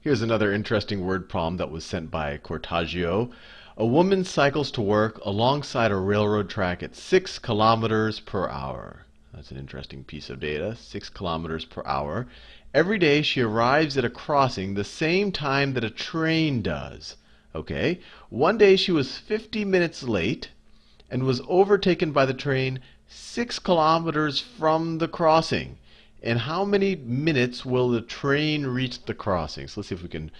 Here's another interesting word problem that was sent by Cortaggio. A woman cycles to work alongside a railroad track at 6 kilometers per hour. That's an interesting piece of data, 6 kilometers per hour. Every day she arrives at a crossing the same time that a train does. Okay, one day she was 50 minutes late and was overtaken by the train 6 kilometers from the crossing. In how many minutes will the train reach the crossing? So let's see if we can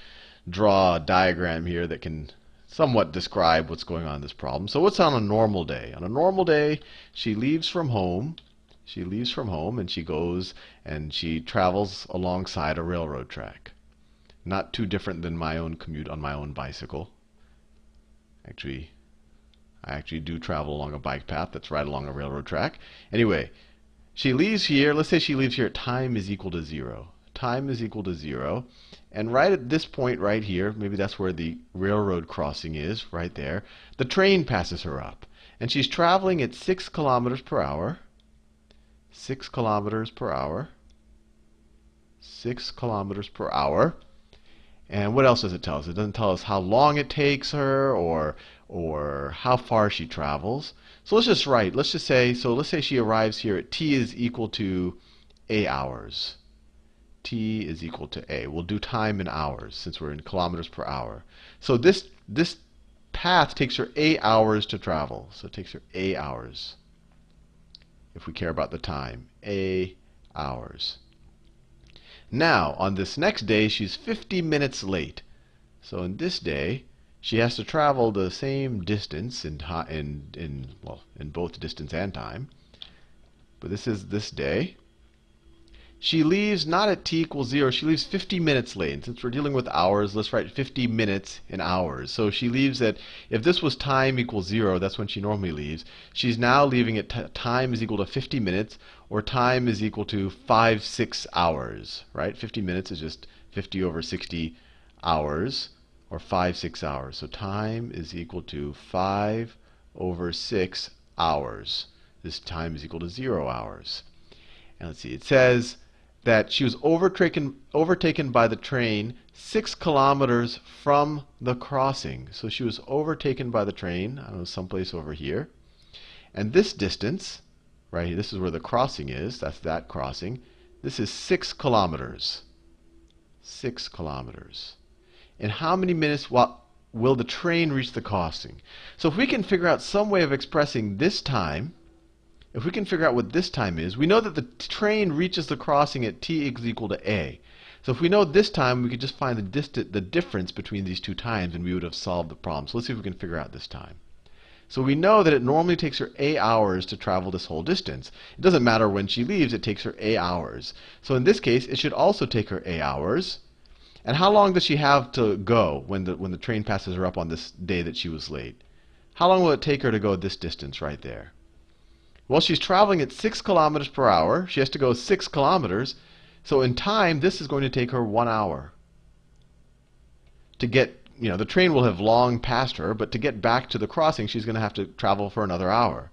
draw a diagram here that can somewhat describe what's going on in this problem. So what's on a normal day? On a normal day, she leaves from home. She leaves from home and she goes and she travels alongside a railroad track. Not too different than my own commute on my own bicycle. I actually do travel along a bike path that's right along a railroad track. Anyway, she leaves here. Let's say she leaves here at time is equal to 0. Time is equal to 0. And right at this point right here, maybe that's where the railroad crossing is, right there, the train passes her up. And she's traveling at 6 kilometers per hour. 6 kilometers per hour. 6 kilometers per hour. And what else does it tell us? It doesn't tell us how long it takes her or how far she travels. So let's just write. Let's say she arrives here at t is equal to a hours. T is equal to a. We'll do time in hours since we're in kilometers per hour. So this path takes her a hours to travel. So it takes her a hours. If we care about the time, a hours. Now, on this next day, she's 50 minutes late. So in this day, she has to travel the same distance in both distance and time. But this is this day. She leaves not at t equals 0. She leaves 50 minutes late. And since we're dealing with hours, let's write 50 minutes in hours. So she leaves at, if this was time equals 0, that's when she normally leaves. She's now leaving at time is equal to 50 minutes, or time is equal to 5/6 hours. Right? 50 minutes is just 50 over 60 hours, or 5/6 hours. So time is equal to 5 over 6 hours. This time is equal to 0 hours. And let's see, it says that she was overtaken by the train 6 kilometers from the crossing. So she was overtaken by the train, I don't know, someplace over here. And this distance, right here, this is where the crossing is. That's that crossing. This is 6 kilometers. 6 kilometers. In how many minutes will the train reach the crossing? So if we can figure out some way of expressing this time, if we can figure out what this time is, we know that the train reaches the crossing at t is equal to a. So if we know this time, we could just find the difference between these two times, and we would have solved the problem. So let's see if we can figure out this time. So we know that it normally takes her a hours to travel this whole distance. It doesn't matter when she leaves, it takes her a hours. So in this case, it should also take her a hours. And how long does she have to go when the train passes her up on this day that she was late? How long will it take her to go this distance right there? Well, she's traveling at 6 kilometers per hour. She has to go 6 kilometers. So in time, this is going to take her 1 hour. To get, the train will have long passed her, but to get back to the crossing, she's going to have to travel for another hour.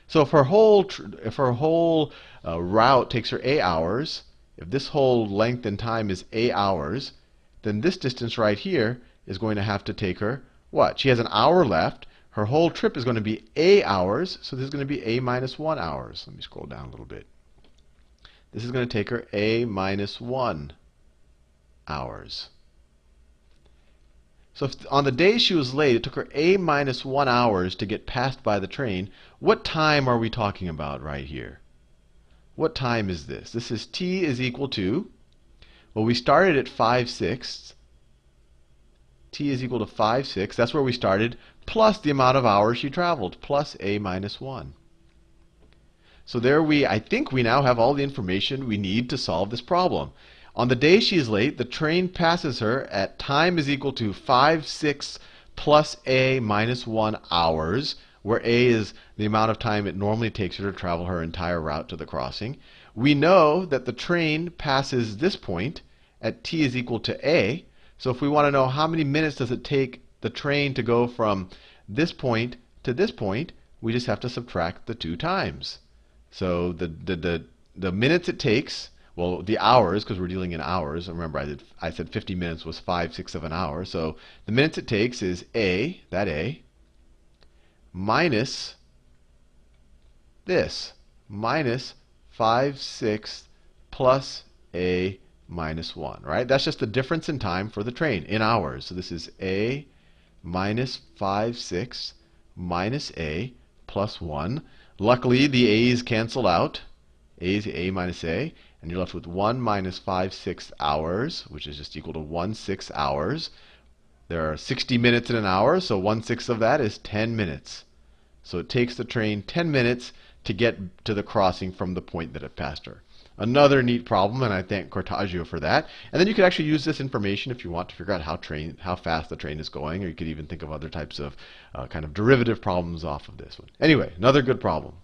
So if her whole route takes her a hours, if this whole length and time is a hours, then this distance right here is going to have to take her what? She has an hour left. Her whole trip is going to be a hours, so this is going to be a minus 1 hours. Let me scroll down a little bit. This is going to take her a minus 1 hours. So if on the day she was late, it took her a minus 1 hours to get passed by the train, what time are we talking about right here? What time is this? This is t is equal to, well, we started at 5/6. T is equal to 5/6. That's where we started, plus the amount of hours she traveled, plus a minus 1. So there I think we now have all the information we need to solve this problem. On the day she is late, the train passes her at time is equal to 5/6 plus a minus 1 hours, where a is the amount of time it normally takes her to travel her entire route to the crossing. We know that the train passes this point at t is equal to a. So if we want to know how many minutes does it take the train to go from this point to this point, we just have to subtract the two times. So the minutes it takes, Well, the hours, because we're dealing in hours. Remember, I said 50 minutes was 5/6 of an hour. So the minutes it takes is that A, minus this, minus 5/6 plus A minus 1, right? That's just the difference in time for the train in hours. So this is A minus 5/6 minus A plus 1. Luckily, the A's cancel out. A is A minus A. And you're left with 1 minus 5/6 hours, which is just equal to 1/6 hours. There are 60 minutes in an hour, so 1/6 of that is 10 minutes. So it takes the train 10 minutes to get to the crossing from the point that it passed her. Another neat problem, and I thank Cortaggio for that. And then you could actually use this information if you want to figure out how fast the train is going, or you could even think of other types of kind of derivative problems off of this one. Anyway, another good problem.